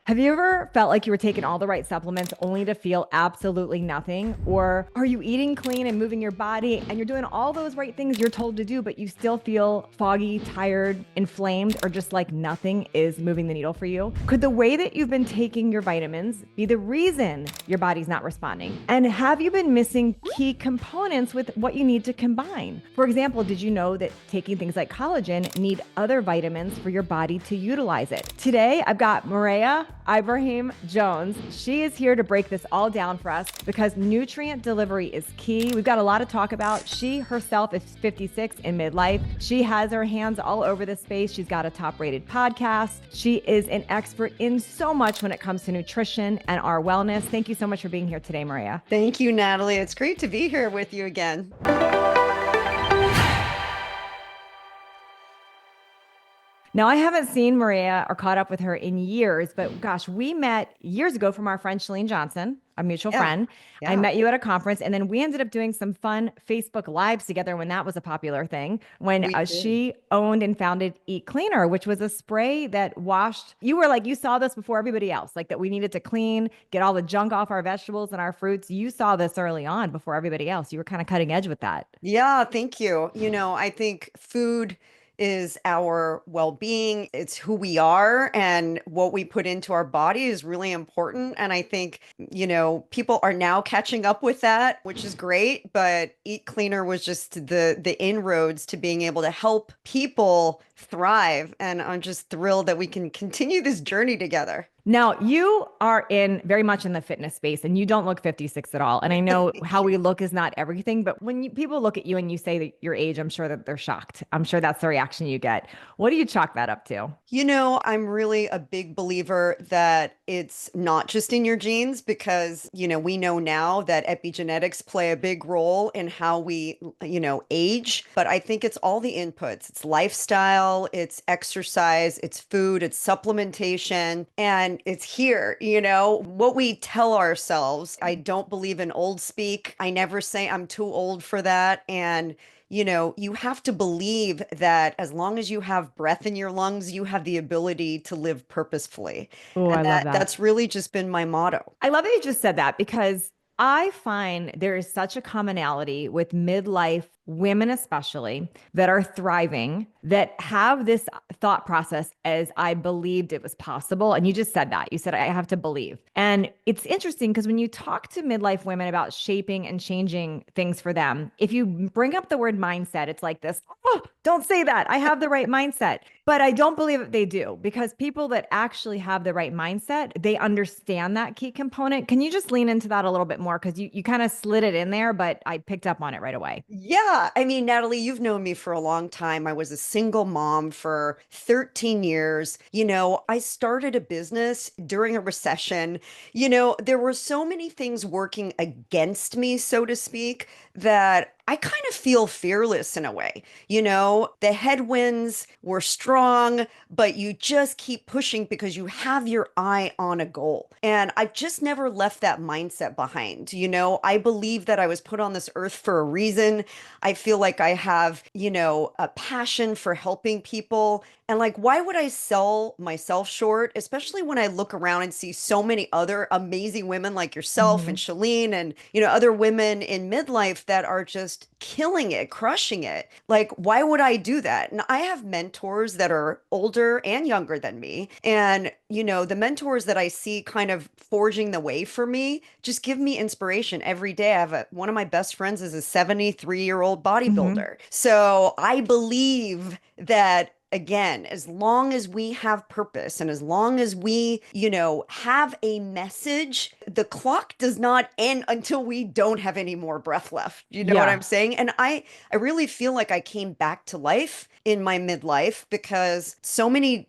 Have you ever felt like you were taking all the right supplements only to feel absolutely nothing? Or are you eating clean and moving your body and you're doing all those right things you're told to do, but you still feel foggy, tired, inflamed, or just like nothing is moving the needle for you? Could the way that you've been taking your vitamins be the reason your body's not responding? And have you been missing key components with what you need to combine? For example, did you know that taking things like collagen need other vitamins for your body to utilize it? Today, I've got Mareya Ibrahim-Jones. She is here to break this all down for us because nutrient delivery is key. We've got a lot to talk about. She herself is 56 in midlife. She has her hands all over the space. She's got a top-rated podcast. She is an expert in so much when it comes to nutrition and our wellness. Thank you so much for being here today, Mareya. Thank you, Natalie. It's great to be here with you again. Now, I haven't seen Mareya or caught up with her in years, but gosh, we met years ago from our friend Chalene Johnson, a mutual friend. I met you at a conference, and then we ended up doing some fun Facebook Lives together when that was a popular thing, when she owned and founded Eat Cleaner, which was a spray that washed. You were like, you saw this before everybody else, like that we needed to clean, get all the junk off our vegetables and our fruits. You saw this early on before everybody else. You were kind of cutting edge with that. Yeah, thank you. I think food is our well-being. It's who we are, and what we put into our body is really important. And I think, people are now catching up with that, which is great. But Eat Cleaner was just the inroads to being able to help people thrive. And I'm just thrilled that we can continue this journey together. Now, you are very much in the fitness space, and you don't look 56 at all. And I know how we look is not everything, but when people look at you and you say that your age, I'm sure that they're shocked. I'm sure that's the reaction you get. What do you chalk that up to? I'm really a big believer that it's not just in your genes because, we know now that epigenetics play a big role in how we, age. But I think it's all the inputs. It's lifestyle, it's exercise, it's food, it's supplementation, and it's here, what we tell ourselves. I don't believe in old speak. I never say I'm too old for that. And you have to believe that as long as you have breath in your lungs, you have the ability to live purposefully. Oh, And I love that. that's really just been my motto. I love that you just said that because I find there is such a commonality with midlife women, especially that are thriving, that have this thought process as I believed it was possible. And you just said that. You said, I have to believe. And it's interesting because when you talk to midlife women about shaping and changing things for them, if you bring up the word mindset, it's like this, oh, don't say that. I have the right mindset. But I don't believe that they do, because people that actually have the right mindset, they understand that key component. Can you just lean into that a little bit more? Because you kind of slid it in there, but I picked up on it right away. Yeah. I mean, Natalie, you've known me for a long time. I was a single mom for 13 years. I started a business during a recession. There were so many things working against me, so to speak, that I kind of feel fearless in a way. The headwinds were strong, but you just keep pushing because you have your eye on a goal. And I've just never left that mindset behind. I believe that I was put on this earth for a reason. I feel like I have, a passion for helping people. And like, why would I sell myself short, especially when I look around and see so many other amazing women like yourself and Chalene and, other women in midlife that are just killing it, crushing it. Like, why would I do that? And I have mentors that are older and younger than me. And, the mentors that I see kind of forging the way for me just give me inspiration every day. I have one of my best friends is a 73-year-old Mm-hmm. bodybuilder. So I believe that again, as long as we have purpose and as long as we, have a message, the clock does not end until we don't have any more breath left. You know what Yeah. I'm saying? And I really feel like I came back to life in my midlife because so many,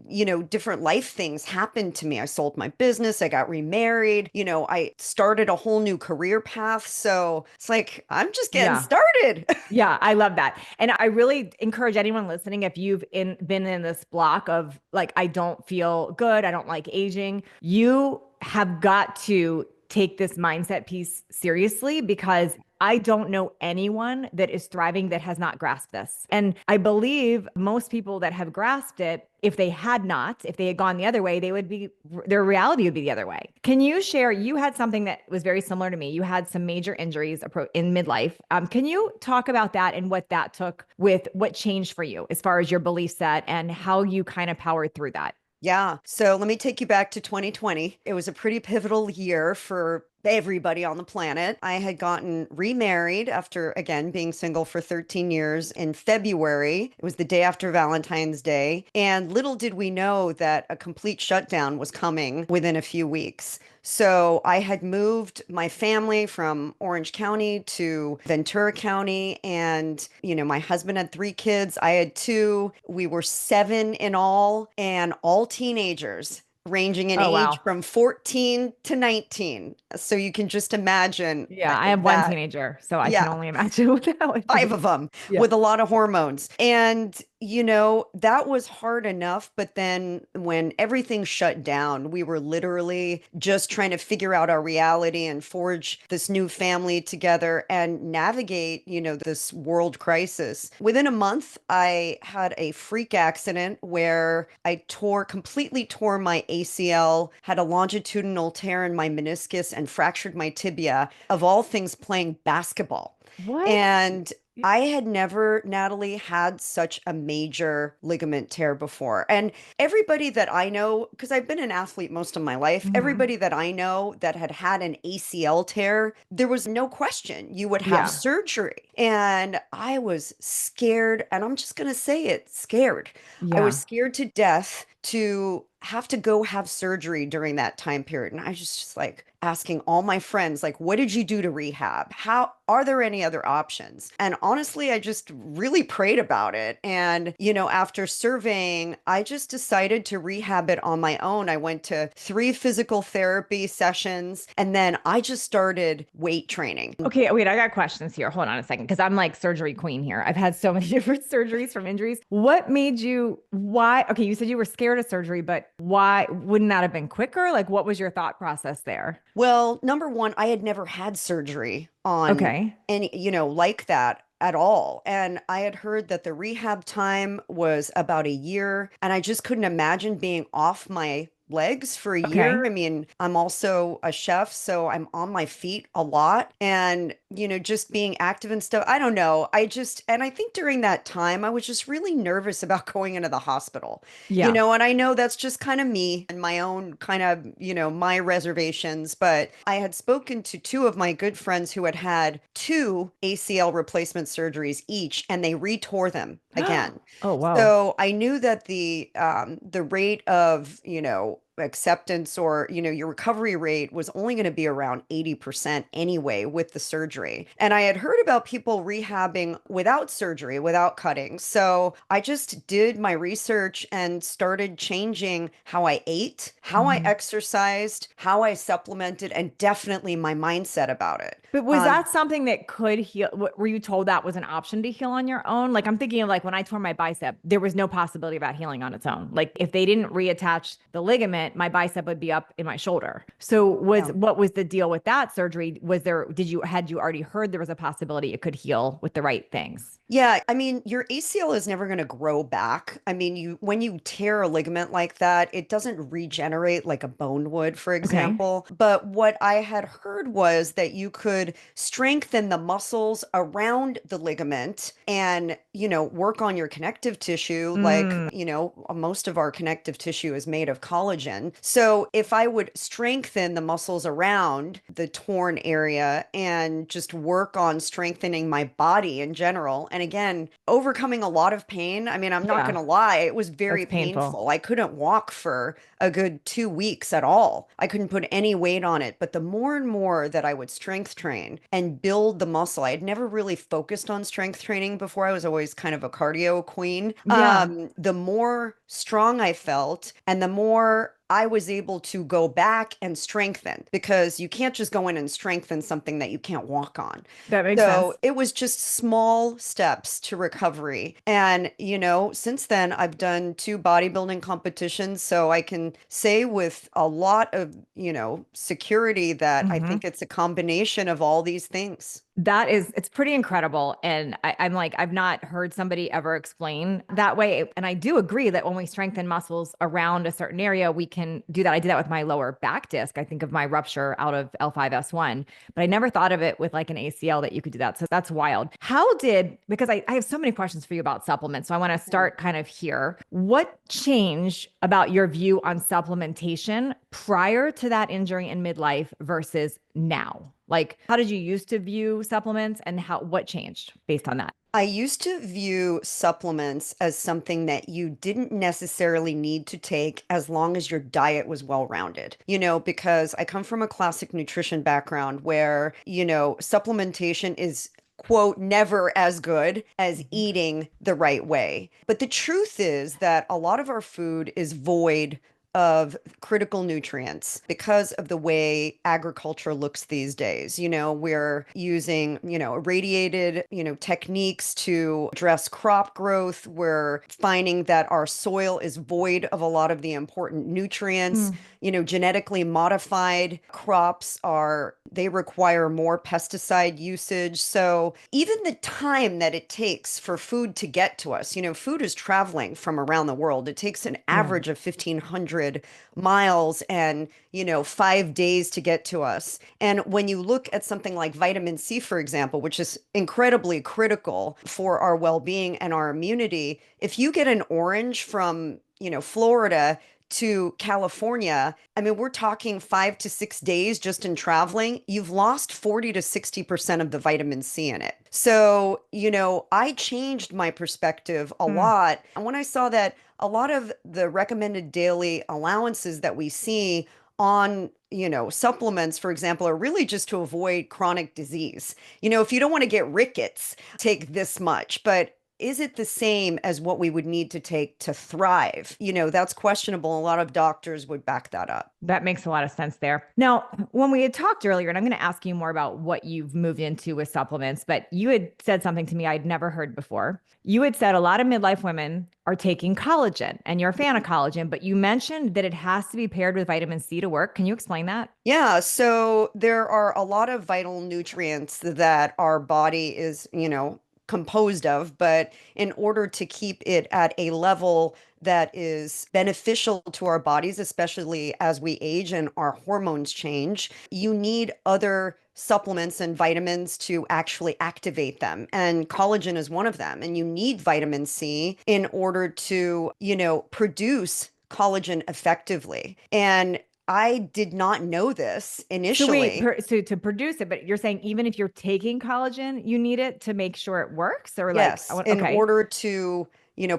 different life things happened to me. I sold my business, I got remarried, I started a whole new career path. So it's like, I'm just getting Yeah. started. Yeah, I love that. And I really encourage anyone listening, if you've been in this block of like, I don't feel good, I don't like aging, you have got to take this mindset piece seriously because I don't know anyone that is thriving that has not grasped this. And I believe most people that have grasped it, if they had not, if they had gone the other way, their reality would be the other way. Can you share? You had something that was very similar to me. You had some major injuries in midlife. Can you talk about that and what that took with what changed for you as far as your belief set and how you kind of powered through that? Yeah. So let me take you back to 2020. It was a pretty pivotal year for everybody on the planet. I had gotten remarried after, again, being single for 13 years in February. It was the day after Valentine's Day. And little did we know that a complete shutdown was coming within a few weeks. So I had moved my family from Orange County to Ventura County. And, my husband had 3 kids. I had 2. We were 7 in all, and all teenagers ranging in Oh, age wow. from 14 to 19. So you can just imagine Yeah, I have one that. teenager, so I can Yeah. only imagine what that would 5 be. of them Yeah. with a lot of hormones. And, that was hard enough. But then when everything shut down, we were literally just trying to figure out our reality and forge this new family together and navigate, this world crisis. Within a month, I had a freak accident where I completely tore my ACL, had a longitudinal tear in my meniscus, and fractured my tibia, of all things, playing basketball. What? And I had never, Natalie, had such a major ligament tear before. And everybody that I know, because I've been an athlete most of my life, Mhm. everybody that I know that had had an ACL tear, there was no question you would have Yeah. surgery. And I was scared, and I'm just going to say it, scared. I was Yeah. scared to death to have to go have surgery during that time period. And I was just like asking all my friends, like, what did you do to rehab? How are there any other options? And honestly, I just really prayed about it. And, after surveying, I just decided to rehab it on my own. I went to 3 physical therapy sessions, and then I just started weight training. Okay, wait, I got questions here. Hold on a second, because I'm like surgery queen here. I've had so many different surgeries from injuries. What made you, why? Okay, you said you were scared of surgery, but why wouldn't that have been quicker? Like, what was your thought process there? Well, number one, I had never had surgery on Okay. any, like that at all. And I had heard that the rehab time was about a year, and I just couldn't imagine being off my legs for a year. Okay. I mean, I'm also a chef, so I'm on my feet a lot, and, just being active and stuff. I don't know. And I think during that time, I was just really nervous about going into the hospital. Yeah. And I know that's just kind of me and my own kind of, my reservations. But I had spoken to 2 of my good friends who had had 2 ACL replacement surgeries each, and they retore them again. Oh, wow. So I knew that the rate of, acceptance, or, your recovery rate was only going to be around 80% anyway with the surgery. And I had heard about people rehabbing without surgery, without cutting. So I just did my research and started changing how I ate, how I Mhm. exercised, how I supplemented, and definitely my mindset about it. But was Um, that something that could heal? Were you told that was an option to heal on your own? Like I'm thinking of like when I tore my bicep, there was no possibility about healing on its own. Like if they didn't reattach the ligament, my bicep would be up in my shoulder. So yeah. what was the deal with that surgery? Had you already heard there was a possibility it could heal with the right things? Yeah, I mean, your ACL is never going to grow back. I mean, when you tear a ligament like that, it doesn't regenerate like a bone would, for Okay. example. But what I had heard was that you could strengthen the muscles around the ligament and, work on your connective tissue. Like, Mm, most of our connective tissue is made of collagen. So if I would strengthen the muscles around the torn area and just work on strengthening my body in general, and again, overcoming a lot of pain. I mean, I'm not going yeah, to lie, it was very that's painful. painful. I couldn't walk for a good 2 weeks at all. I couldn't put any weight on it. But the more and more that I would strength train and build the muscle, I had never really focused on strength training before. I was always kind of a cardio queen. Yeah. The more strong I felt, and the more I was able to go back and strengthen because you can't just go in and strengthen something that you can't walk on. That makes So sense. it was just small steps to recovery. And, since then, I've done two bodybuilding competitions. So I can say with a lot of, security that I Mhm. think it's a combination of all these things. It's pretty incredible. And I'm like, I've not heard somebody ever explain that way. And I do agree that when we strengthen muscles around a certain area, we can do that. I did that with my lower back disc. I think of my rupture out of L5S1, but I never thought of it with like an ACL that you could do that. So that's wild. Because I have so many questions for you about supplements. So I want to start kind of here. What changed about your view on supplementation prior to that injury in midlife versus now? Like, how did you used to view supplements and what changed based on that? I used to view supplements as something that you didn't necessarily need to take as long as your diet was well rounded, because I come from a classic nutrition background where, supplementation is, quote, never as good as Mhm. eating the right way. But the truth is that a lot of our food is void of critical nutrients because of the way agriculture looks these days. We're using, irradiated, techniques to address crop growth. We're finding that our soil is void of a lot of the important nutrients. Mm. Genetically modified crops they require more pesticide usage. So even the time that it takes for food to get to us, food is traveling from around the world. It takes an Yeah. average of 1,500 miles and, 5 days to get to us. And when you look at something like vitamin C, for example, which is incredibly critical for our well-being and our immunity, if you get an orange from, Florida to California, I mean, we're talking 5 to 6 days just in traveling. You've lost 40 to 60% of the vitamin C in it. So, I changed my perspective a Mm. lot. And when I saw that a lot of the recommended daily allowances that we see on, supplements, for example, are really just to avoid chronic disease. If you don't want to get rickets, take this much. But is it the same as what we would need to take to thrive? That's questionable. A lot of doctors would back that up. That makes a lot of sense there. Now, when we had talked earlier, and I'm going to ask you more about what you've moved into with supplements, but you had said something to me I'd never heard before. You had said a lot of midlife women are taking collagen, and you're a fan of collagen, but you mentioned that it has to be paired with vitamin C to work. Can you explain that? Yeah, so there are a lot of vital nutrients that our body is, composed of, but in order to keep it at a level that is beneficial to our bodies, especially as we age and our hormones change, you need other supplements and vitamins to actually activate them. And collagen is one of them. And you need vitamin C in order to, produce collagen effectively. And I did not know this So wait, initially. so to produce it, but you're saying even if you're taking collagen, you need it to make sure it works, or like, Yes, in okay. order to,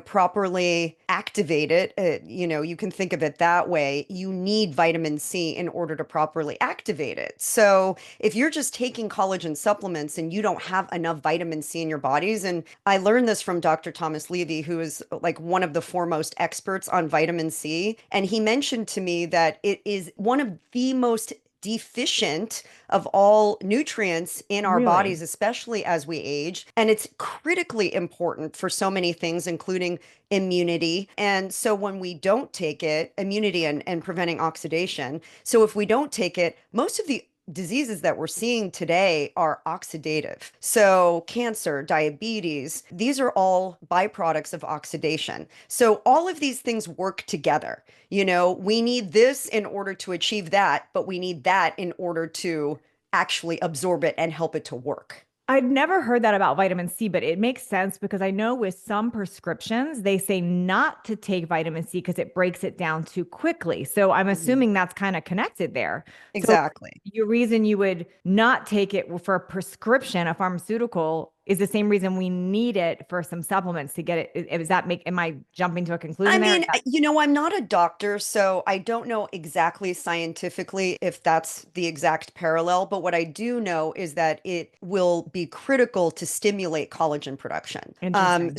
properly activate it, you can think of it that way. You need vitamin C in order to properly activate it. So if you're just taking collagen supplements and you don't have enough vitamin C in your bodies, and I learned this from Dr. Thomas Levy, who is like one of the foremost experts on vitamin C, and he mentioned to me that it is one of the most deficient of all nutrients in our bodies, Really? especially as we age. And it's critically important for so many things, including immunity. And so when we don't take it, immunity and preventing oxidation. So if we don't take it, most of the diseases that we're seeing today are oxidative. So cancer, diabetes, these are all byproducts of oxidation. So all of these things work together. We need this in order to achieve that, but we need that in order to actually absorb it and help it to work. I'd never heard that about vitamin C, but it makes sense because I know with some prescriptions, they say not to take vitamin C because it breaks it down too quickly. So I'm Mhm. assuming that's kind of connected there. So Exactly. your reason you would not take it for a prescription, a pharmaceutical, is the same reason we need it for some supplements to get it. Is that am I jumping to a I conclusion there? mean, I'm not a doctor, so I don't know exactly scientifically if that's the exact parallel, but what I do know is that it will be critical to stimulate collagen production. Interesting.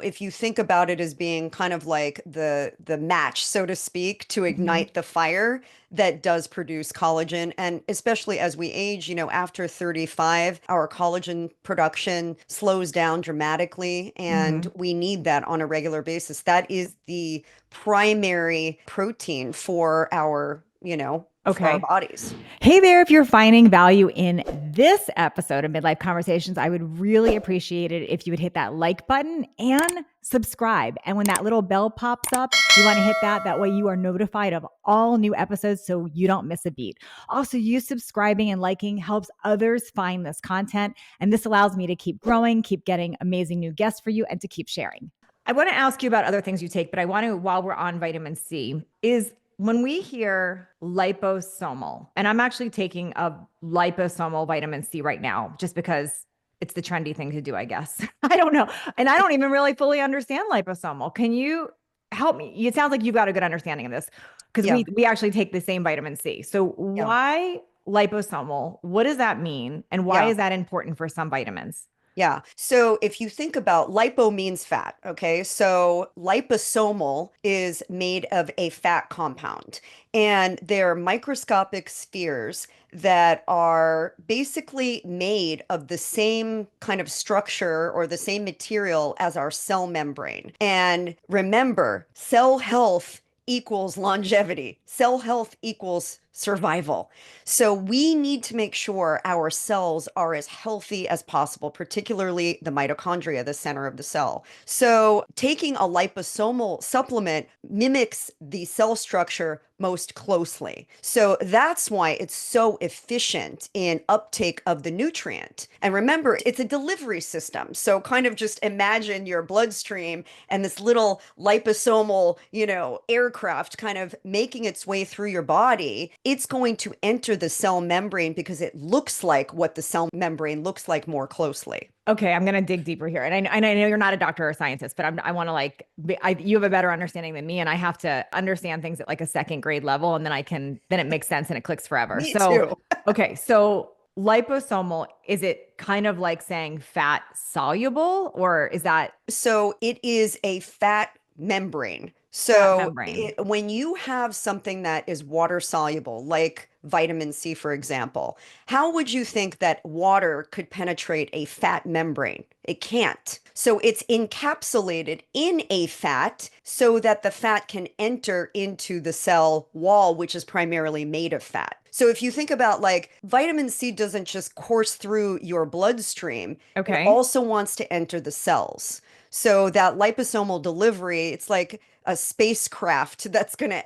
If you think about it as being kind of like the match, so to speak, to Mhm. ignite the fire that does produce collagen. And especially as we age, after 35, our collagen production slows down dramatically, and Mhm. we need that on a regular basis. That is the primary protein for our Okay. bodies. Hey there, if you're finding value in this episode of Midlife Conversations, I would really appreciate it if you would hit that like button and subscribe. And when that little bell pops up, you want to hit that. That way you are notified of all new episodes so you don't miss a beat. Also, you subscribing and liking helps others find this content. And this allows me to keep growing, keep getting amazing new guests for you, and to keep sharing. I want to ask you about other things you take, but I want to, while we're on vitamin C, is when we hear liposomal, and I'm actually taking a liposomal vitamin C right now just because it's the trendy thing to do, I guess. I don't know. And I don't even really fully understand liposomal. Can you help me? It sounds like you've got a good understanding of this because Yeah, we actually take the same vitamin C. So yeah, why liposomal? What does that mean? And why yeah. is that important for some vitamins? Yeah. So if you think about lipo means fat, okay? So liposomal is made of a fat compound, and they're microscopic spheres that are basically made of the same kind of structure or the same material as our cell membrane. And remember, cell health equals longevity. Cell health equals survival. So we need to make sure our cells are as healthy as possible, particularly the mitochondria, the center of the cell. So taking a liposomal supplement mimics the cell structure most closely. So that's why it's so efficient in uptake of the nutrient. And remember, it's a delivery system. So kind of just imagine your bloodstream and this little liposomal, aircraft kind of making its way through your body. It's going to enter the cell membrane because it looks like what the cell membrane looks like more closely. Okay, I'm gonna dig deeper here, and I know you're not a doctor or a scientist, but I want to you have a better understanding than me, and I have to understand things at like a second grade level, and then it makes sense and it clicks forever. Me So, too. okay, so liposomal, is it kind of like saying fat soluble, or is that So it is a fat membrane. fat So membrane? when you have something that is water soluble, like vitamin C, for example, how would you think that water could penetrate a fat membrane? It can't. So it's encapsulated in a fat so that the fat can enter into the cell wall, which is primarily made of fat. So if you think about like vitamin C doesn't just course through your bloodstream, it Okay. also wants to enter the cells. So that liposomal delivery, it's like a spacecraft that's gonna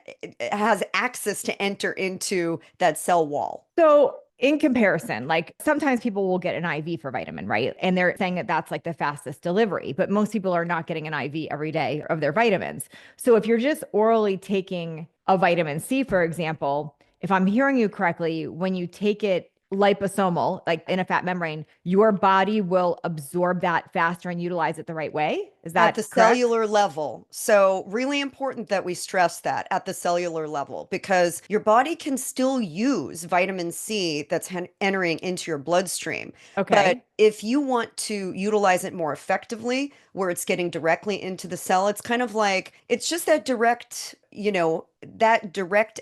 has access to enter into that cell wall. So, in comparison, like sometimes people will get an IV for vitamin, right? And they're saying that that's like the fastest delivery, but most people are not getting an IV every day of their vitamins. So, if you're just orally taking a vitamin C, for example, if I'm hearing you correctly, when you take it liposomal, like in a fat membrane, your body will absorb that faster and utilize it the right way. Is At that the correct? cellular level. So, really important that we stress that at the cellular level because your body can still use vitamin C that's entering into your bloodstream. But Okay. if you want to utilize it more effectively, where it's getting directly into the cell, it's kind of like it's just that direct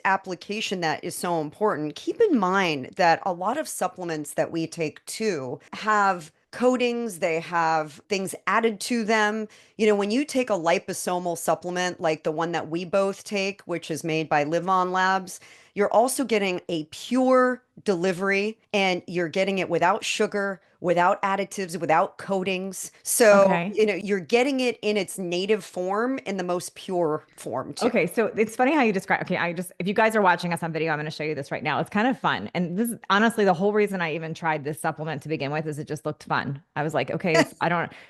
application that is so important. Keep in mind that a lot of supplements that we take too have coatings, they have things added to them. When you take a liposomal supplement like the one that we both take, which is made by Live On Labs, you're also getting a pure delivery and you're getting it without sugar, without additives, without coatings. So, Okay. you're getting it in its native form, in the most pure form too. Okay, so it's funny how you describe. Okay, if you guys are watching us on video, I'm going to show you this right now. It's kind of fun. And this is honestly the whole reason I even tried this supplement to begin with is it just looked fun. I was like, okay,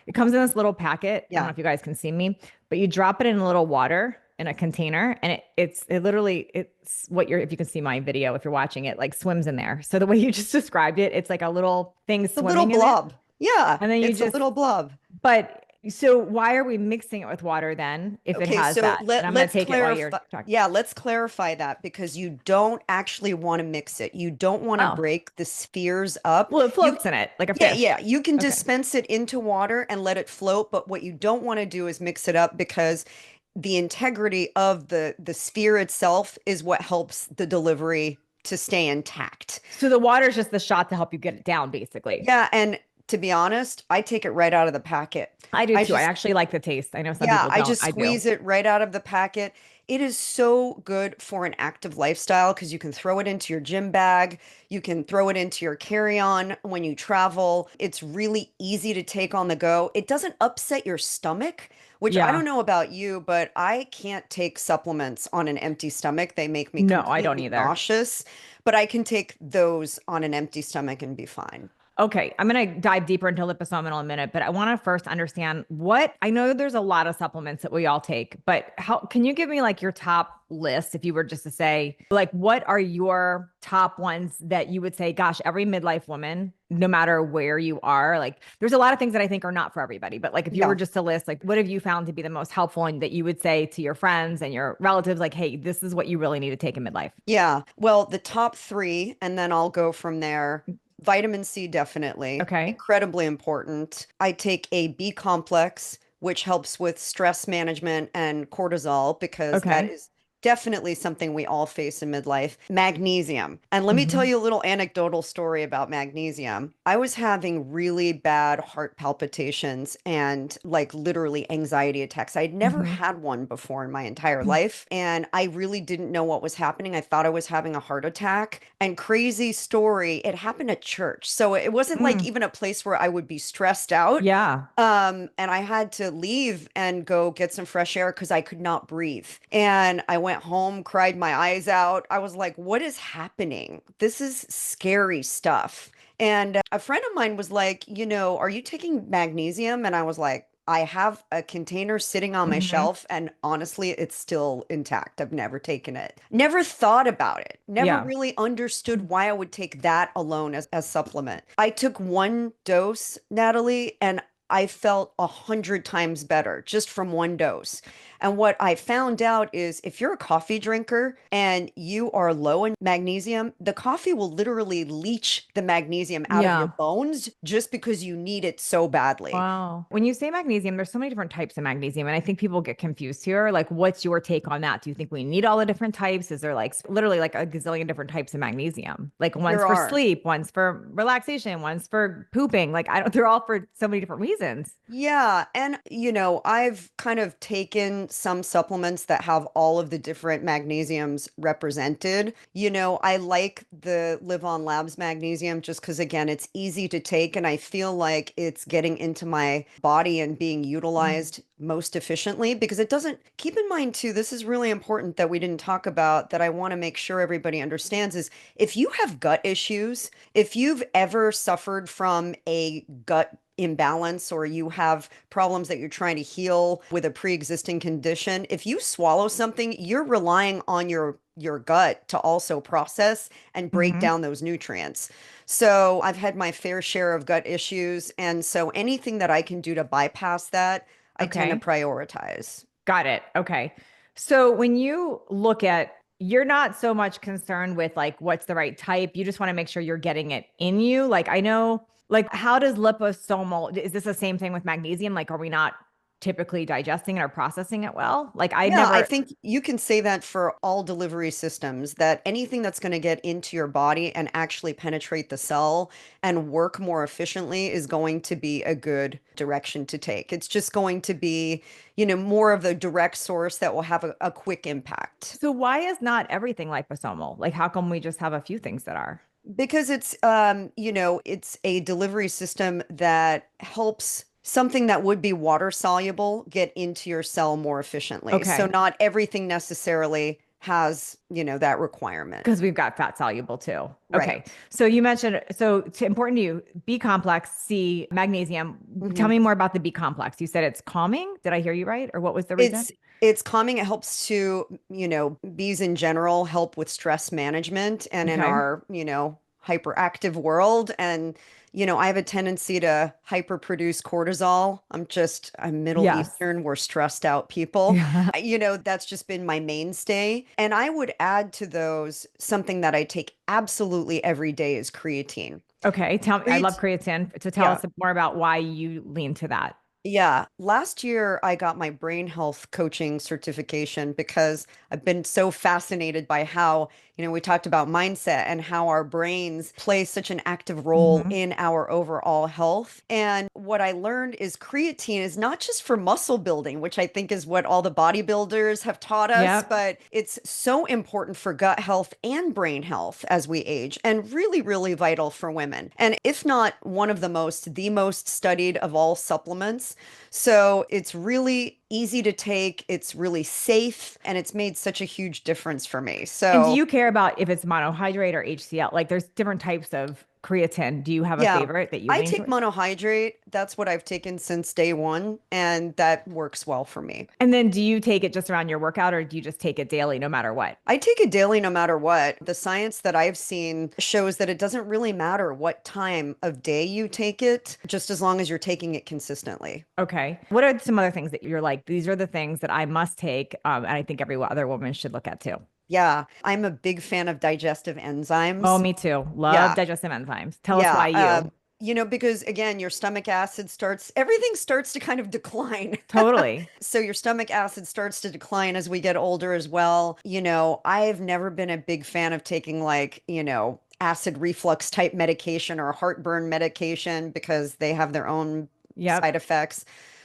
it comes in this little packet. I don't know Yeah. if you guys can see me, but you drop it in a little water in a container and it's what you're, if you can see my video, if you're watching it, like swims in there. So the way you just described it, it's like a little thing The little swimming in it. blob. Yeah, And then you it's a just, little blob. but so why are we mixing it with water then if it Okay, has so that? And let I'm going to let's take it while you're clarify. talking. Yeah, let's clarify that because you don't actually want to mix it. You don't want to Oh, break the spheres up. well, it You floats in it like a Yeah, fish. yeah, you can Okay. dispense it into water and let it float, but what you don't want to do is mix it up because the integrity of the sphere itself is what helps the delivery to stay intact. So the water is just the shot to help you get it down, basically. Yeah, and to be honest, I take it right out of the packet. I do I too. I just actually like the taste. I know some Yeah, people I don't. just I do. squeeze it right out of the packet. It is so good for an active lifestyle because you can throw it into your gym bag. You can throw it into your carry-on when you travel. It's really easy to take on the go. It doesn't upset your stomach, which I Yeah. don't know about you, but I can't take supplements on an empty stomach. They make me No, I don't completely either. nauseous, but I can take those on an empty stomach and be fine. Okay, I'm going to dive deeper into liposomal in a minute, but I want to first understand what I know there's a lot of supplements that we all take, but how can you give me like your top list if you were just to say, like, what are your top ones that you would say, gosh, every midlife woman, no matter where you are, like, there's a lot of things that I think are not for everybody, but like, if you were Yeah. just to list, like, what have you found to be the most helpful and that you would say to your friends and your relatives, like, hey, this is what you really need to take in midlife? Yeah. Well, the top three, and then I'll go from there. Vitamin C, definitely. Okay. Incredibly important. I take a B complex, which helps with stress management and cortisol, because that Okay. is definitely something we all face in midlife. Magnesium. And let me tell Hmm. you a little anecdotal story about magnesium. I was having really bad heart palpitations and like literally anxiety attacks. I'd never Hmm. had one before in my entire life. And I really didn't know what was happening. I thought I was having a heart attack. And crazy story, it happened at church. So it wasn't like Mm. even a place where I would be stressed out. Yeah. And I had to leave and go get some fresh air because I could not breathe. And I went home, cried my eyes out. I was like, what is happening? This is scary stuff. And a friend of mine was like, are you taking magnesium? And I was like, I have a container sitting on my Hmm. shelf, and honestly, it's still intact. I've never taken it. Never thought about it. Never Yeah. really understood why I would take that alone as supplement. I took one dose, Natalie, and I felt 100 times better just from one dose. And what I found out is if you're a coffee drinker and you are low in magnesium, the coffee will literally leach the magnesium out of your Yeah. bones just because you need it so badly. Wow. When you say magnesium, there's so many different types of magnesium. And I think people get confused here. Like, what's your take on that? Do you think we need all the different types? Is there like literally like a gazillion different types of magnesium? Like one's There for are. sleep, one's for relaxation, one's for pooping. Like, I don't, they're all for so many different reasons. Yeah, and I've kind of taken some supplements that have all of the different magnesiums represented. I like the Live On Labs magnesium just because, again, it's easy to take, and I feel like it's getting into my body and being Mm. utilized most efficiently because it doesn't, keep in mind too, this is really important that we didn't talk about that I want to make sure everybody understands is if you have gut issues, if you've ever suffered from a gut imbalance or you have problems that you're trying to heal with a pre-existing condition, if you swallow something, you're relying on your gut to also process and break Hmm. down those nutrients. So I've had my fair share of gut issues, and so anything that I can do to bypass that, I tend to Okay. prioritize. Got it. Okay. So when you look at, you're not so much concerned with like what's the right type. You just want to make sure you're getting it in you. Like I know, like how does liposomal, is this the same thing with magnesium? Like are we not typically digesting it or processing it well? Like I Yeah, I never, think you can say that for all delivery systems, that anything that's going to get into your body and actually penetrate the cell and work more efficiently is going to be a good direction to take. It's just going to be, more of the direct source that will have a quick impact. so why is not everything liposomal? Like how come we just have a few things that are? Because it's a delivery system that helps something that would be water soluble get into your cell more efficiently. So Okay. not everything necessarily has, that requirement. Because we've got fat soluble too. Okay. Right. So you mentioned, so it's important to you, B complex, C, magnesium. Tell hmm me more about the B complex. You said it's calming. Did I hear you right? Or what was the reason? It's calming. It helps to, bees in general help with stress management and in Okay. our, hyperactive world. And, I have a tendency to hyperproduce cortisol. I'm Middle Yes. Eastern. We're stressed out people. Yeah. That's just been my mainstay. And I would add to those something that I take absolutely every day is creatine. Okay. Tell me, I love Creatine, creatine. So tell yeah. us more about why you lean to that. Yeah, last year I got my brain health coaching certification because I've been so fascinated by how, we talked about mindset and how our brains play such an active role Hmm. in our overall health. And what I learned is creatine is not just for muscle building, which I think is what all the bodybuilders have taught us, Yep. but it's so important for gut health and brain health as we age, and really, really vital for women. And if not one of the most studied of all supplements. So it's really easy to take, it's really safe, and it's made such a huge difference for me. And do So, you care about if it's monohydrate or HCl? Like there's different types of creatine. Do you have a yeah, favorite that you I lean take towards? monohydrate. That's what I've taken since day one, and that works well for me. And then do you take it just around your workout or do you just take it daily no matter what? I take it daily no matter what. The science that I've seen shows that it doesn't really matter what time of day you take it, just as long as you're taking it consistently. Okay. What are some other things that you're like, these are the things that I must take? And I think every other woman should look at too. Yeah, I'm a big fan of digestive Oh, enzymes. me too. Love Yeah, digestive enzymes. Tell us yeah. why you. Because again, your stomach acid everything starts to kind of decline. Totally. So your stomach acid starts to decline as we get older as well. I've never been a big fan of taking like, acid reflux type medication or heartburn medication because they have their own Yep. side effects.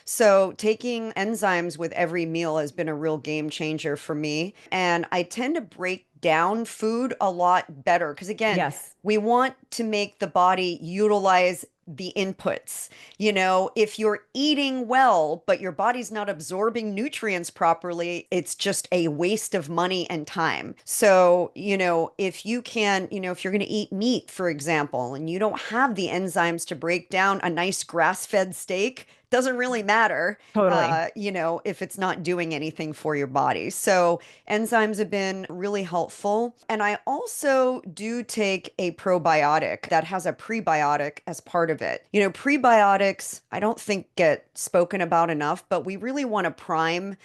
So taking enzymes with every meal has been a real game changer for me. And I tend to break down food a lot better because again, Yes. we want to make the body utilize the inputs. If you're eating well, but your body's not absorbing nutrients properly, it's just a waste of money and time. So, if you can, if you're going to eat meat, for example, and you don't have the enzymes to break down a nice grass-fed steak, doesn't really matter, Totally. if it's not doing anything for your body. So enzymes have been really helpful. And I also do take a probiotic that has a prebiotic as part of it. Prebiotics, I don't think get spoken about enough, but we really want to prime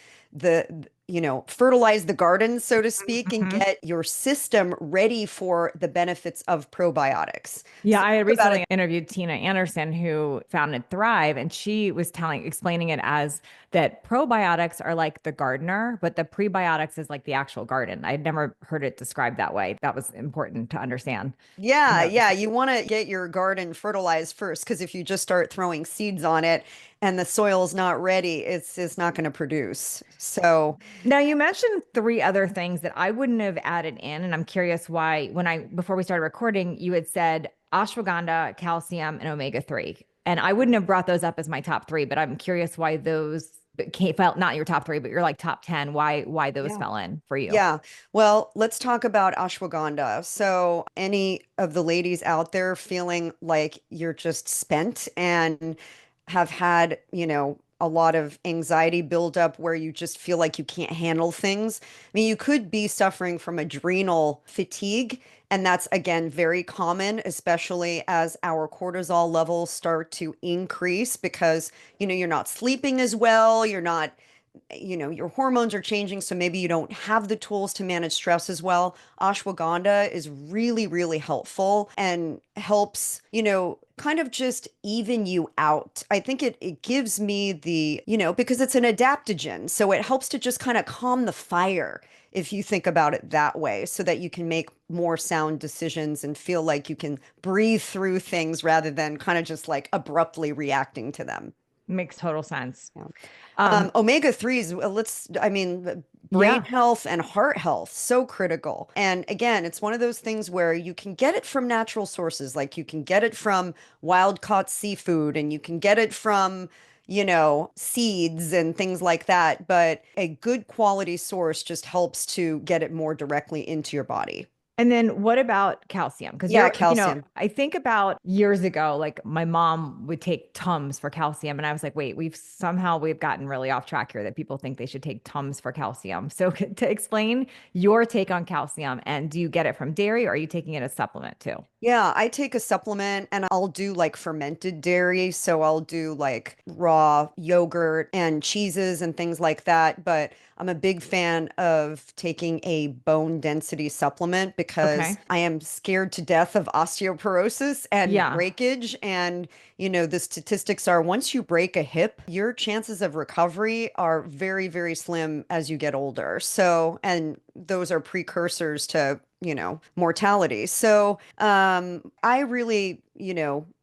fertilize the garden, so to speak, and Mhm. get your system ready for the benefits of probiotics. Yeah, So I had think about it. recently interviewed Tina Anderson, who founded Thrive, and she was explaining it as that probiotics are like the gardener, but the prebiotics is like the actual garden. I'd never heard it described that way. That was important to understand. And Yeah, that was yeah, you want to get your garden fertilized first because if you just start throwing seeds on it and the soil's not ready, it's not going to produce. So, Now you mentioned three other things that I wouldn't have added in, and I'm curious why before we started recording, you had said ashwagandha, calcium, and omega-3. And I wouldn't have brought those up as my top three, but I'm curious why those felt not your top three, but you're like top 10. Why those yeah. fell in for you? Yeah. Well, let's talk about ashwagandha. So, any of the ladies out there feeling like you're just spent and have had, a lot of anxiety buildup where you just feel like you can't handle things. I mean, you could be suffering from adrenal fatigue, and that's again very common, especially as our cortisol levels start to increase because, you're not sleeping as well, you're not your hormones are changing, so maybe you don't have the tools to manage stress as well. Ashwagandha is really, really helpful and helps, kind of just even you out. I think it gives me because it's an adaptogen, so it helps to just kind of calm the fire if you think about it that way, so that you can make more sound decisions and feel like you can breathe through things rather than kind of just like abruptly reacting to them. Makes total sense. Yeah. Um, Omega 3s, brain yeah. health and heart health, so critical. And again, it's one of those things where you can get it from natural sources, like you can get it from wild caught seafood and you can get it from, seeds and things like that. But a good quality source just helps to get it more directly into your body. And then what about calcium? Because Yeah, calcium. I think about years ago, like my mom would take Tums for calcium. And I was like, wait, we've gotten really off track here that people think they should take Tums for calcium. So to explain your take on calcium, and do you get it from dairy or are you taking it as supplement too? Yeah, I take a supplement and I'll do like fermented dairy. So I'll do like raw yogurt and cheeses and things like that. But I'm a big fan of taking a bone density supplement because Okay. I am scared to death of osteoporosis and Yeah. breakage. And, the statistics are once you break a hip, your chances of recovery are very, very slim as you get older. So, and those are precursors to mortality. So, I really,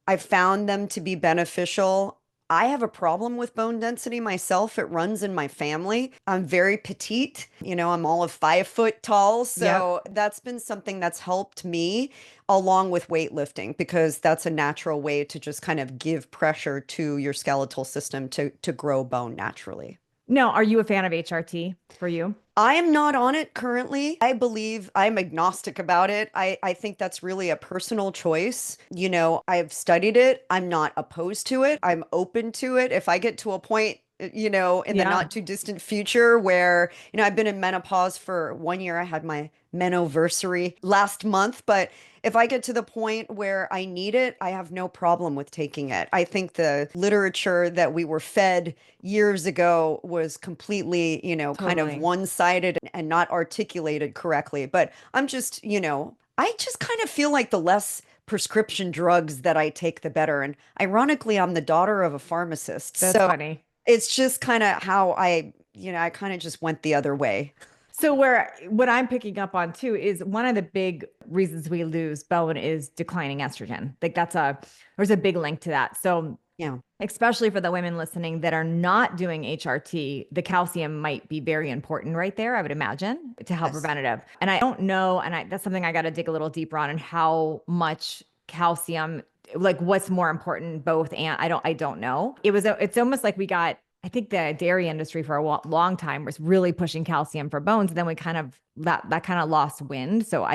I've found them to be beneficial. I have a problem with bone density myself. It runs in my family. I'm very petite. I'm all of 5 foot tall. Yep. So that's been something that's helped me along with weightlifting because that's a natural way to just kind of give pressure to your skeletal system to grow bone naturally. Now, are you a fan of HRT for you? I am not on it currently. I believe I'm agnostic about it. I think that's really a personal choice. I've studied it. I'm not opposed to it. I'm open to it. If I get to a point, in the Yeah. not too distant future where, I've been in menopause for 1 year. I had my menoversary last month, but if I get to the point where I need it, I have no problem with taking it. I think the literature that we were fed years ago was completely, kind of Totally. one-sided and not articulated correctly. But I'm just, I just kind of feel like the less prescription drugs that I take, the better. And ironically, I'm the daughter of a pharmacist. That's So funny. it's just kind of how I kind of just went the other way. So what I'm picking up on too is one of the big reasons we lose bone is declining estrogen. Like there's a big link to that. So Yeah. especially for the women listening that are not doing HRT, the calcium might be very important right there, I would imagine, to help Yes. preventative. And I don't know, that's something I got to dig a little deeper on and how much calcium, like what's more important, both, and I don't know. It's almost like we got, I think the dairy industry for a long time was really pushing calcium for bones. And then we kind of, that kind of lost wind. So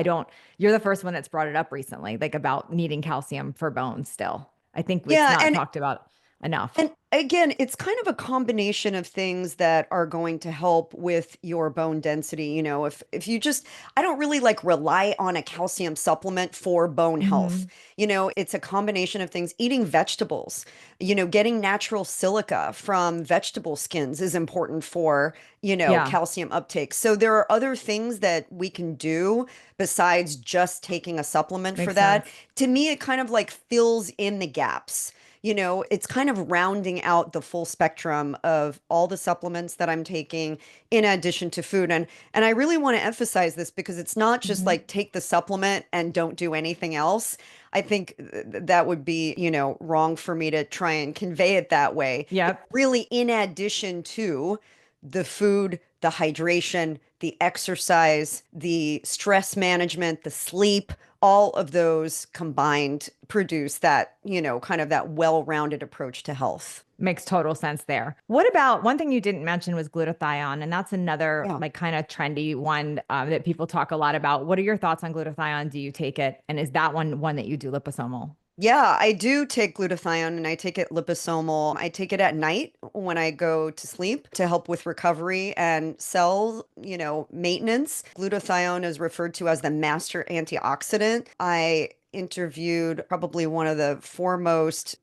you're the first one that's brought it up recently, like about needing calcium for bones still. I think it's Yeah, not and talked about enough. And again, it's kind of a combination of things that are going to help with your bone density. If you just, I don't really like rely on a calcium supplement for bone health. Hmm. It's a combination of things. Eating vegetables, getting natural silica from vegetable skins is important for, Yeah, calcium uptake. So there are other things that we can do besides just taking a supplement for makes that. sense. To me, it kind of like fills in the gaps. It's kind of rounding out the full spectrum of all the supplements that I'm taking in addition to food. And I really want to emphasize this because it's not just Hmm. like take the supplement and don't do anything else. I think that would be, wrong for me to try and convey it that way. It's Yep. really in addition to the food, the hydration, the exercise, the stress management, the sleep, all of those combined produce that, kind of that well-rounded approach to health. Makes total sense there. What about one thing you didn't mention was glutathione, and that's another Yeah. like kind of trendy one that people talk a lot about. What are your thoughts on glutathione? Do you take it, and is that one that you do liposomal? Yeah, I do take glutathione and I take it liposomal. I take it at night when I go to sleep to help with recovery and cell, maintenance. Glutathione is referred to as the master antioxidant. I interviewed probably one of the foremost,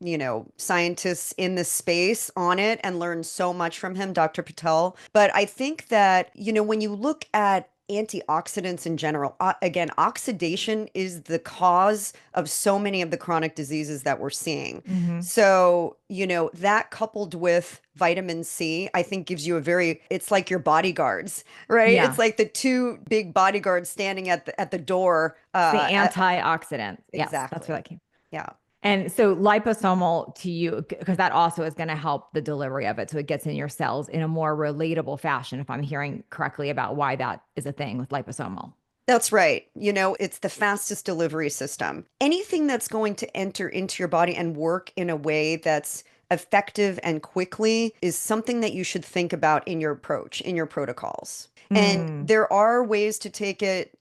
scientists in the space on it and learned so much from him, Dr. Patel. But I think that, when you look at antioxidants in general, again, oxidation is the cause of so many of the chronic diseases that we're seeing. Hmm. So, that coupled with vitamin C, I think gives you it's like your bodyguards, right? It's Yeah, like the two big bodyguards standing at the door. it's the antioxidant. Yes, that's what Exactly. I came. Yeah. And so liposomal to you, because that also is going to help the delivery of it. So it gets in your cells in a more relatable fashion, if I'm hearing correctly about why that is a thing with liposomal. That's right. It's the fastest delivery system. Anything that's going to enter into your body and work in a way that's effective and quickly is something that you should think about in your approach, in your protocols. And Mm. there are ways to take it,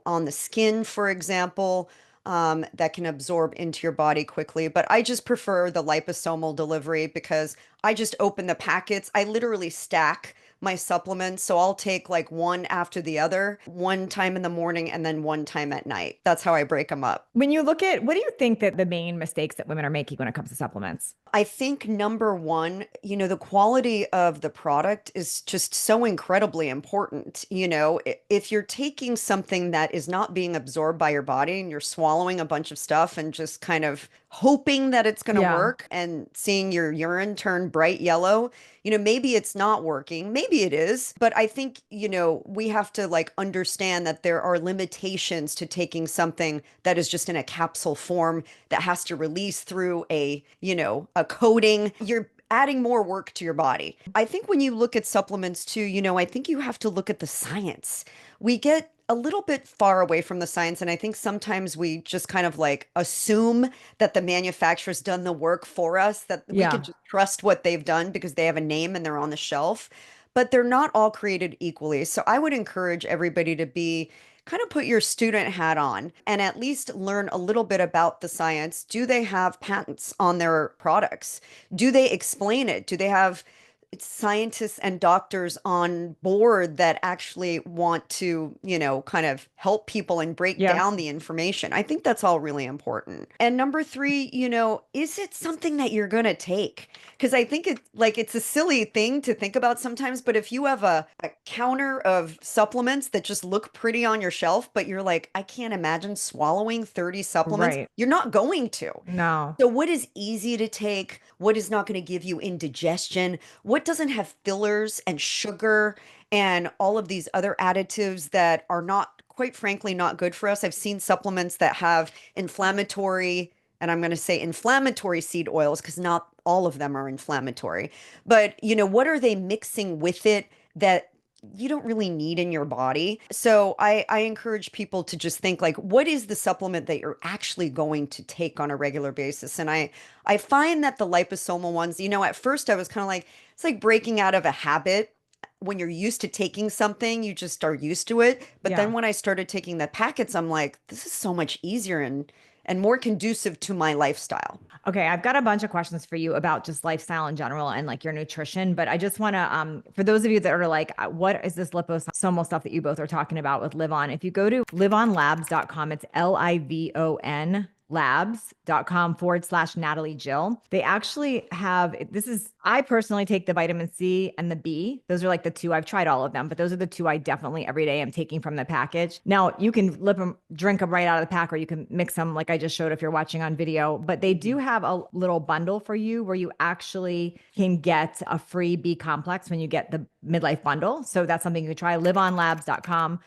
on the skin, for example, that can absorb into your body quickly. But I just prefer the liposomal delivery because I just open the packets. I literally stack my supplements. So I'll take like one after the other, one time in the morning and then one time at night. That's how I break them up. When you look at, what do you think that the main mistakes that women are making when it comes to supplements? I think number one, the quality of the product is just so incredibly important. If you're taking something that is not being absorbed by your body and you're swallowing a bunch of stuff and just kind of hoping that it's going to Yeah. work and seeing your urine turn bright yellow, maybe it's not working, maybe it is, but I think, we have to like understand that there are limitations to taking something that is just in a capsule form that has to release through a coating. You're adding more work to your body. I think when you look at supplements too, I think you have to look at the science. We get a little bit far away from the science, and I think sometimes we just kind of like assume that the manufacturer's done the work for us, that we could Yeah. just trust what they've done because they have a name and they're on the shelf. But they're not all created equally. So I would encourage everybody to be kind of put your student hat on and at least learn a little bit about the science. Do they have patents on their products? Do they explain it? Do they have scientists and doctors on board that actually want to, kind of help people and break down Yes. the information? I think that's all really important. And number three, is it something that you're going to take? Because I think it's a silly thing to think about sometimes, but if you have a counter of supplements that just look pretty on your shelf, but you're like, I can't imagine swallowing 30 supplements, Right. you're not going to. No. So, what is easy to take? What is not going to give you indigestion? What doesn't have fillers and sugar and all of these other additives that are not, quite frankly, not good for us? I've seen supplements that have inflammatory, and I'm going to say inflammatory seed oils because not all of them are inflammatory. But, what are they mixing with it that you don't really need in your body? So I encourage people to just think like, what is the supplement that you're actually going to take on a regular basis? And I find that the liposomal ones, at first I was kind of like, it's like breaking out of a habit. When you're used to taking something, you just are used to it. But then Yeah. when I started taking the packets, I'm like, this is so much easier and more conducive to my lifestyle. Okay, I've got a bunch of questions for you about just lifestyle in general and like your nutrition, but I just want to for those of you that are like what is this liposomal stuff that you both are talking about with Live On? If you go to liveonlabs.com, it's LIVON labs.com / Natalie Jill. They actually have this is I personally take the vitamin C and the B. Those are like the two. I've tried all of them, but those are the two I definitely every day am taking from the package. Now you can drink them right out of the pack, or you can mix them like I just showed if you're watching on video. But they do have a little bundle for you where you actually can get a free B complex when you get the midlife bundle. So that's something you can try. Liveonlabs.com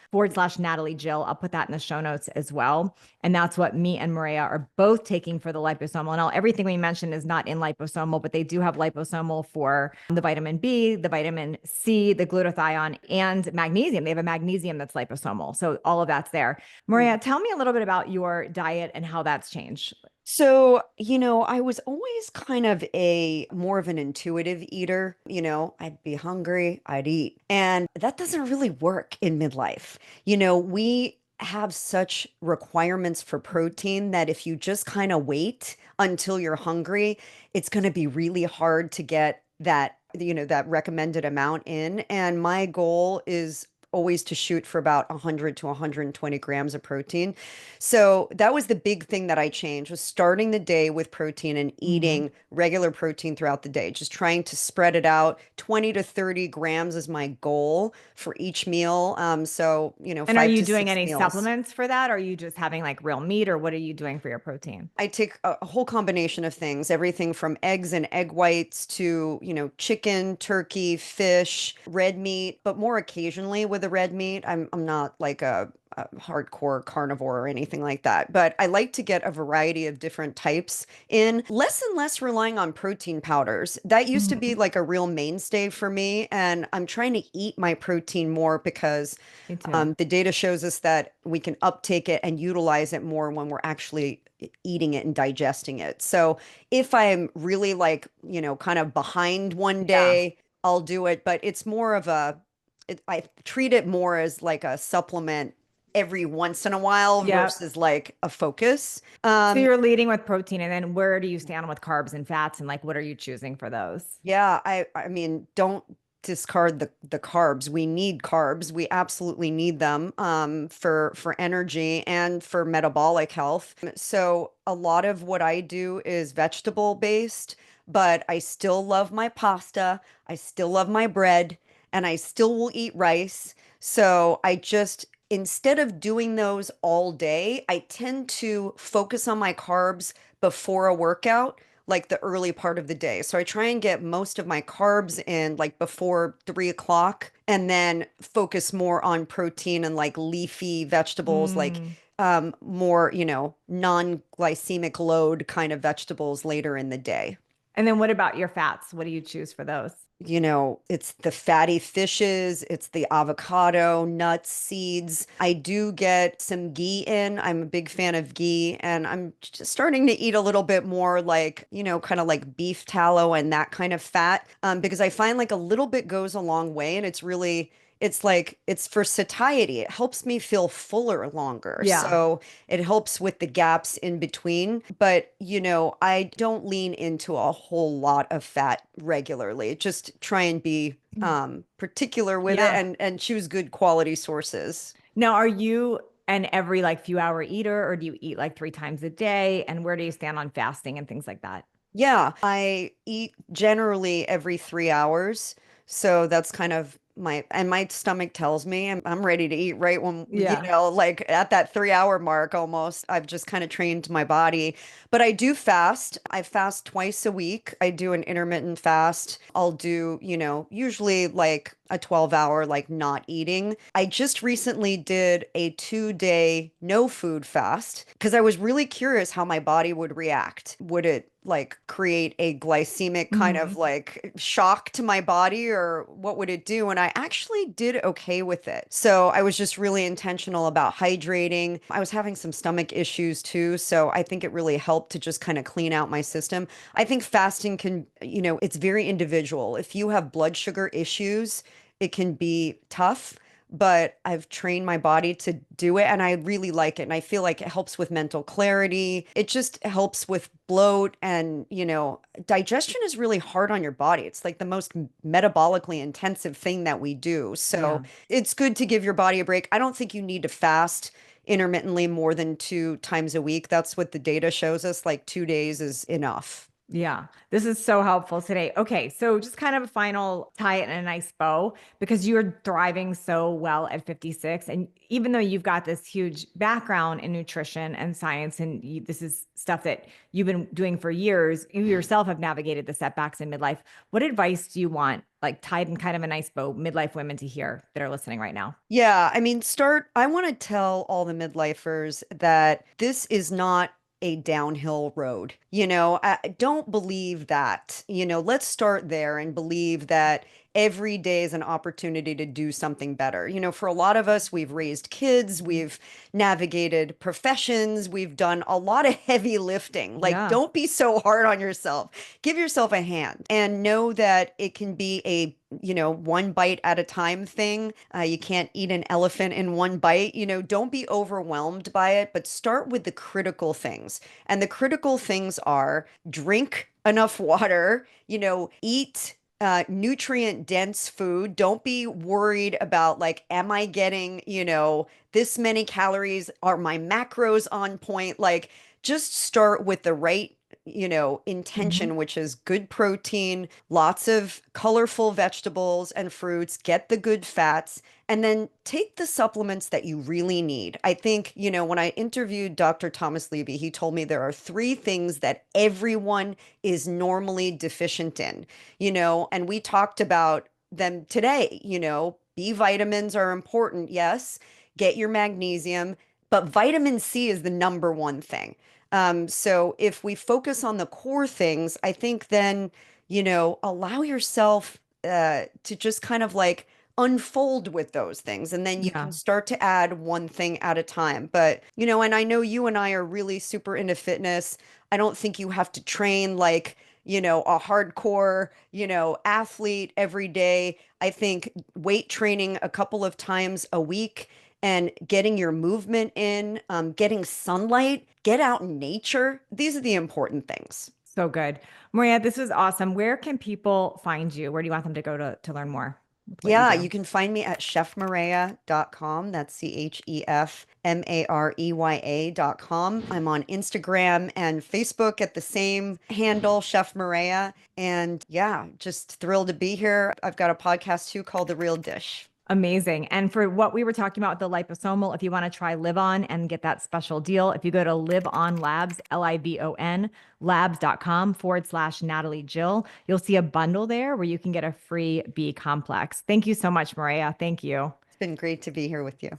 / Natalie Jill. I'll put that in the show notes as well. And that's what me and Mareya are both taking for the liposomal. And all everything we mentioned is not in liposomal, but they do have liposomal for the vitamin B, the vitamin C, the glutathione, and magnesium. They have a magnesium that's liposomal. So all of that's there. Mareya, tell me a little bit about your diet and how that's changed. So, I was always kind of a more of an intuitive eater. I'd be hungry, I'd eat. And that doesn't really work in midlife. We have such requirements for protein that if you just kind of wait until you're hungry, it's going to be really hard to get that recommended amount in. And my goal is always to shoot for about 100 to 120 grams of protein. So that was the big thing that I changed, was starting the day with protein and Mhm. eating regular protein throughout the day, just trying to spread it out. 20 to 30 grams is my goal for each meal. So, And are five you to doing six any meals. supplements for that? Or are you just having like real meat, or what are you doing for your protein? I take a whole combination of things, everything from eggs and egg whites to, chicken, turkey, fish, red meat, but more occasionally with the red meat. I'm not like a hardcore carnivore or anything like that, but I like to get a variety of different types in, less and less relying on protein powders. That used to be Mhm. like a real mainstay for me, and I'm trying to eat my protein more because Me too. the data shows us that we can uptake it and utilize it more when we're actually eating it and digesting it. So if I'm really like, kind of behind one Yeah. day, I'll do it, but it's more of a I treat it more as like a supplement every once in a while Yep. versus like a focus. So you're leading with protein, and then where do you stand with carbs and fats, and like what are you choosing for those? Yeah, I mean, don't discard the carbs. We need carbs. We absolutely need them for energy and for metabolic health. So a lot of what I do is vegetable based, but I still love my pasta. I still love my bread, and I still will eat rice. So I just instead of doing those all day, I tend to focus on my carbs before a workout like the early part of the day. So I try and get most of my carbs in like before 3 o'clock and then focus more on protein and like leafy vegetables, like Mm. more, non-glycemic load kind of vegetables later in the day. And then what about your fats? What do you choose for those? It's the fatty fishes, it's the avocado, nuts, seeds. I do get some ghee in. I'm a big fan of ghee, and I'm just starting to eat a little bit more like, kind of like beef tallow and that kind of fat, because I find like a little bit goes a long way, and it's like it's for satiety. It helps me feel fuller longer. Yeah. So it helps with the gaps in between. But, I don't lean into a whole lot of fat regularly. Just try and be particular with it Yeah. and choose good quality sources. Now, are you an every like few hour eater, or do you eat like 3 times a day? And where do you stand on fasting and things like that? Yeah, I eat generally every 3 hours. So that's kind of my stomach tells me I'm ready to eat right when, Yeah. like at that 3 hour mark almost. I've just kind of trained my body. But I do fast. I fast twice a week. I do an intermittent fast. I'll do, usually like a 12-hour, like not eating. I just recently did a 2-day no food fast because I was really curious how my body would react. Would it like create a glycemic kind of Mhm. like shock to my body, or what would it do? And I actually did okay with it. So I was just really intentional about hydrating. I was having some stomach issues too. So I think it really helped to just kind of clean out my system. I think fasting can, it's very individual. If you have blood sugar issues, it can be tough, but I've trained my body to do it and I really like it. And I feel like it helps with mental clarity. It just helps with bloat and, digestion is really hard on your body. It's like the most metabolically intensive thing that we do. So Yeah. it's good to give your body a break. I don't think you need to fast intermittently more than 2 times a week. That's what the data shows us. Like 2 days is enough. Yeah, this is so helpful today. Okay, so just kind of a final tie it in a nice bow because you're thriving so well at 56. And even though you've got this huge background in nutrition and science, and this is stuff that you've been doing for years, you yourself have navigated the setbacks in midlife. What advice do you want, like tied in kind of a nice bow, midlife women to hear that are listening right now? Yeah, I mean, I want to tell all the midlifers that this is not a downhill road. I don't believe that. Let's start there and believe that every day is an opportunity to do something better. For a lot of us, we've raised kids, we've navigated professions, we've done a lot of heavy lifting. Like, Yeah. don't be so hard on yourself. Give yourself a hand and know that it can be a one bite at a time thing. You can't eat an elephant in one bite. Don't be overwhelmed by it, but start with the critical things. And the critical things are drink enough water, eat nutrient dense food. Don't be worried about like, am I getting, this many calories? Are my macros on point? Like, just start with the right Mhm. intention, which is good protein, lots of colorful vegetables and fruits, get the good fats, and then take the supplements that you really need. I think, when I interviewed Dr. Thomas Levy, he told me there are 3 things that everyone is normally deficient in, and we talked about them today. B vitamins are important, yes, get your magnesium, but vitamin C is the number one thing. So if we focus on the core things, I think then, allow yourself to just kind of like unfold with those things. And then you can Yeah. start to add one thing at a time. But, and I know you and I are really super into fitness. I don't think you have to train like, a hardcore, athlete every day. I think weight training a couple of times a week and getting your movement in, getting sunlight, get out in nature. These are the important things. So good. Mareya, this was awesome. Where can people find you? Where do you want them to go to learn more with what you Yeah, do? you can find me at chefmareya.com. That's ChefMareya.com. I'm on Instagram and Facebook at the same handle, Chef Mareya. And yeah, just thrilled to be here. I've got a podcast too called The Real Dish. Amazing. And for what we were talking about with the liposomal, if you want to try Live On and get that special deal, if you go to Live On Labs, LIVON, labs.com/Natalie Jill, you'll see a bundle there where you can get a free B complex. Thank you so much, Mareya. Thank you. It's been great to be here with you.